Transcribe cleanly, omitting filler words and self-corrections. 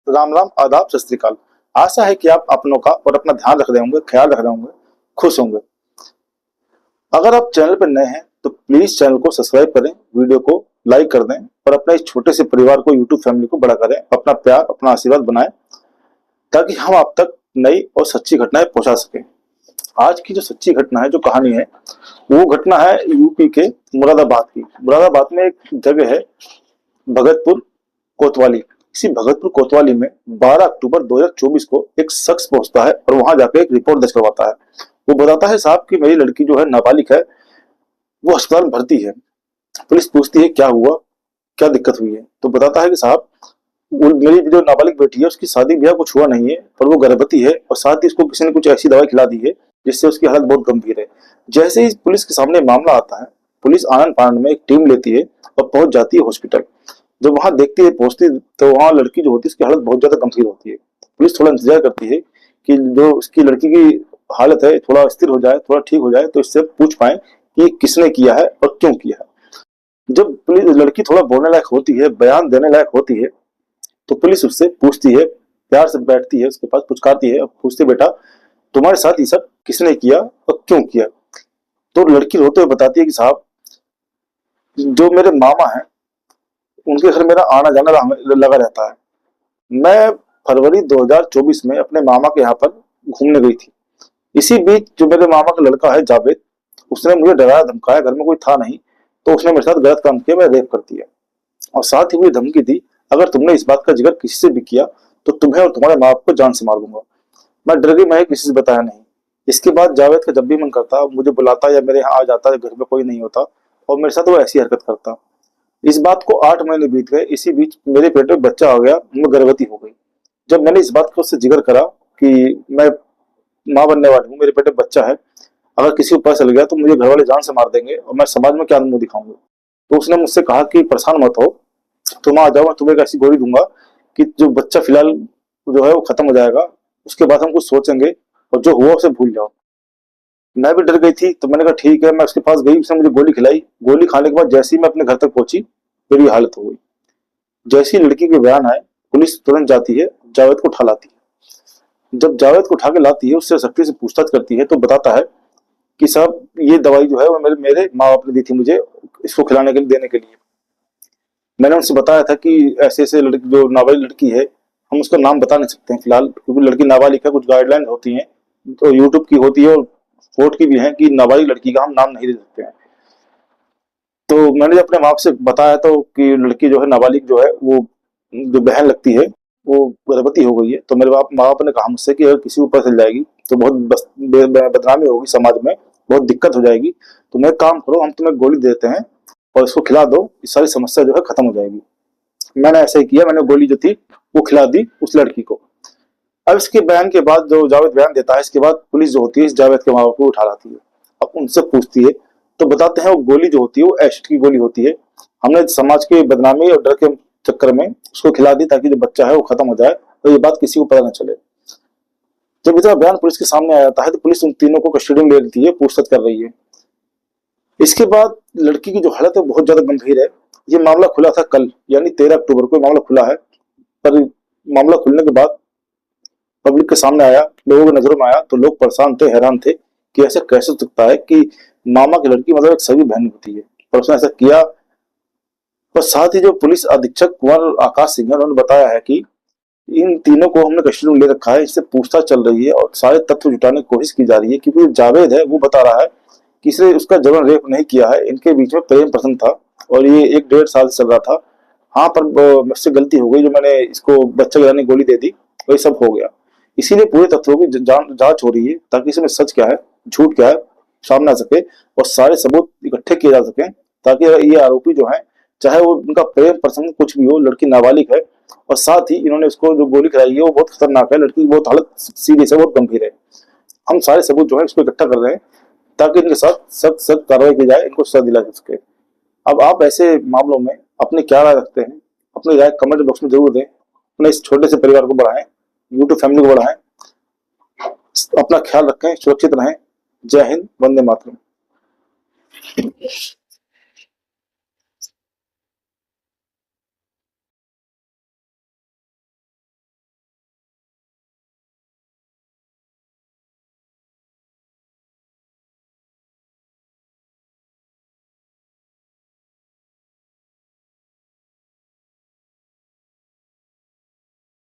राम राम, आदाब, सत श्री अकाल। आशा है कि आप अपनों का और अपना ध्यान रख रहे होंगे, ख्याल रख रहे होंगे, खुश होंगे। अगर आप चैनल पर नए हैं तो प्लीज चैनल को सब्सक्राइब करें, वीडियो को लाइक कर दें और अपने इस छोटे से परिवार को, यूट्यूब फैमिली को बड़ा करें। अपना प्यार, अपना आशीर्वाद बनाएं ताकि हम आप तक नई और सच्ची घटनाएं पहुंचा सकें। आज की जो सच्ची घटना है, जो कहानी है, वो घटना है यूपी के मुरादाबाद की। मुरादाबाद में एक जगह है भगतपुर कोतवाली। इसी भगतपुर कोतवाली में 12 अक्टूबर 2024 को एक शख्स पहुंचता है और वहां जाकर एक रिपोर्ट दर्ज करवाता है। वो बताता है, साहब कि मेरी लड़की जो है, नाबालिग है, वो अस्पताल में भर्ती है। पुलिस पूछती है क्या हुआ, क्या दिक्कत हुई है। तो बताता है कि साहब, मेरी जो नाबालिग बेटी है, उसकी शादी ब्याह कुछ हुआ नहीं है, पर वो गर्भवती है और साथ ही उसको किसी ने कुछ ऐसी दवाई खिला दी है जिससे उसकी हालत बहुत गंभीर है। जैसे ही पुलिस के सामने मामला आता है, पुलिस आनंद फानंद में एक टीम लेती है और पहुंच जाती है हॉस्पिटल। जब वहां देखती है, पहुंचती, तो वहां लड़की जो होती है, उसकी हालत बहुत ज्यादा गंभीर होती है। पुलिस थोड़ा इंतजार करती है कि जो उसकी लड़की की हालत है थोड़ा स्थिर हो जाए, थोड़ा ठीक हो जाए, तो इससे पूछ पाए कि किसने किया है और क्यों किया है। जब पुलिस लड़की थोड़ा बोलने लायक होती है, बयान देने लायक होती है, तो पुलिस उससे पूछती है, प्यार से बैठती है उसके पास, पुचकारती है और पूछती है, बेटा तुम्हारे साथ ये सब किसने किया और क्यों किया। तो लड़की रोते हुए बताती है कि साहब, जो मेरे मामा है, उनके घर मेरा आना जाना लगा रहता है। मैं फरवरी 2024 में अपने मामा के यहाँ पर घूमने गई थी। इसी बीच जो मेरे मामा का लड़का है जावेद, उसने मुझे डराया धमकाया, घर में कोई था नहीं, तो उसने मेरे साथ गलत काम किया, मैं रेप कर दिया। और साथ ही मुझे धमकी दी, अगर तुमने इस बात का जिक्र किसी से भी किया तो तुम्हें और तुम्हारे माँ बाप को जान से मार दूंगा। मैं डर गई, मैं किसी से बताया नहीं। इसके बाद जावेद का जब भी मन करता, मुझे बुलाता या मेरे यहाँ आ जाता, घर में कोई नहीं होता, और मेरे साथ वो ऐसी हरकत करता। इस बात को 8 महीने बीत गए। इसी बीच मेरे पेट में बच्चा आ गया, मैं गर्भवती हो गई। जब मैंने इस बात को उससे जिक्र करा कि मैं माँ बनने वाली हूँ, मेरे पेट में बच्चा है, अगर किसी को पता चल गया तो मुझे घर वाले जान से मार देंगे और मैं समाज में क्या मुंह दिखाऊंगा। तो उसने मुझसे कहा कि परेशान मत हो, तुम आ जाओ, मैं तुम्हें एक ऐसी गोली दूंगा कि जो बच्चा फिलहाल जो है वो खत्म हो जाएगा, उसके बाद हम कुछ सोचेंगे और जो हुआ उसे भूल जाओ। मैं भी डर गई थी, तो मैंने कहा ठीक है। मैं उसके पास गई, उसने मुझे गोली खिलाई। गोली खाने के बाद जैसे ही मैं अपने घर तक पहुंची, मेरी हालत हो गई। जैसी लड़की के बयान आए, पुलिस तुरंत जाती है, जावेद को उठा लाती है। जब जावेद को उठा के लाती है, उससे सख्ती से पूछताछ करती है, तो बताता है कि साहब, ये दवाई जो है वो मेरे माँ बाप ने दी थी मुझे, इसको खिलाने के लिए, देने के लिए। मैंने उनसे बताया था कि ऐसे ऐसे लड़की, जो नाबालिग लड़की है, हम उसका नाम बता नहीं सकते हैं फिलहाल, क्योंकि लड़की नाबालिग है, कुछ गाइडलाइन होती हैं, तो यूट्यूब की होती है और कोर्ट की भी है कि नाबालिग लड़की का हम नाम नहीं दे सकते हैं। तो मैंने अपने माँ से बताया तो कि लड़की जो है, नाबालिग जो है, वो जो बहन लगती है, वो गर्भवती हो गई है। तो मेरे माँ बाप ने कहा मुझसे कि अगर किसी को पता चल जाएगी तो बहुत बदनामी होगी समाज में, बहुत दिक्कत हो जाएगी। तो मैं काम करो, हम तुम्हें गोली देते हैं और इसको खिला दो, इस सारी समस्या जो है खत्म हो जाएगी। मैंने ऐसा ही किया, मैंने गोली जो थी वो खिला दी उस लड़की को। अब इसके बयान के बाद, जो जावेद बयान देता है, इसके बाद पुलिस जो होती है, इस जावेद के माँ बाप को उठा लाती है। अब उनसे पूछती है, तो बताते हैं वो गोली जो होती है वो एसिड की गोली होती है। हमने समाज की बदनामी और डर के चक्कर में उसको खिला दी ताकि जो बच्चा है वो खत्म हो जाए और ये बात किसी को पता न चले। जब इतना बयान पुलिस के सामने आ जाता है, तो पुलिस उन तीनों को कस्टडी में ले लेती है, पूछताछ कर रही है। इसके बाद लड़की की जो हालत है बहुत ज्यादा गंभीर है। ये मामला खुला था कल, यानी 13 अक्टूबर को मामला खुला है। पर मामला खुलने के बाद पब्लिक के सामने आया, लोगों की नजरों में आया, तो लोग परेशान थे, हैरान थे कि ऐसा कैसे हो सकता है कि मामा की लड़की मतलब एक सगी बहन होती है, पर उसने ऐसा किया। और साथ ही जो पुलिस अधीक्षक कुंवर आकाश सिंह है, उन्होंने बताया है कि इन तीनों को हमने कस्टडी में ले रखा है, इससे पूछताछ चल रही है और सारे तथ्य जुटाने की कोशिश की जा रही है। क्योंकि जावेद है, वो बता रहा है कि इसने उसका जबरन रेप नहीं किया है, इनके बीच में प्रेम प्रसंग था और ये 1-1.5 साल से चल रहा था। हाँ, पर मुझसे गलती हो गई, जो मैंने इसको बच्चा गिराने गोली दे दी, वही सब हो गया। इसीलिए पूरे तथ्यों की जांच हो रही है ताकि इसमें सच क्या है, झूठ क्या है, सामने आ सके और सारे सबूत इकट्ठे किए जा सके, ताकि ये आरोपी जो है, चाहे वो उनका प्रेम प्रसंग कुछ भी हो, लड़की नाबालिग है और साथ ही इन्होंने उसको जो गोली खिलाई है वो बहुत खतरनाक है, लड़की की बहुत हालत सीरियस है, बहुत गंभीर है। हम सारे सबूत जो है इसको इकट्ठा कर रहे हैं ताकि इनके साथ सख्त सख्त कार्रवाई की जाए, इनको सजा दिला जा सके। अब आप ऐसे मामलों में अपने क्या राय रखते हैं, अपनी राय कमेंट बॉक्स में जरूर दें। अपने इस छोटे से परिवार को बढ़ाएं, यूट्यूब फैमिली को बढ़ाएं। अपना ख्याल रखें, सुरक्षित रहें। जय हिंद, वंदे मातरम।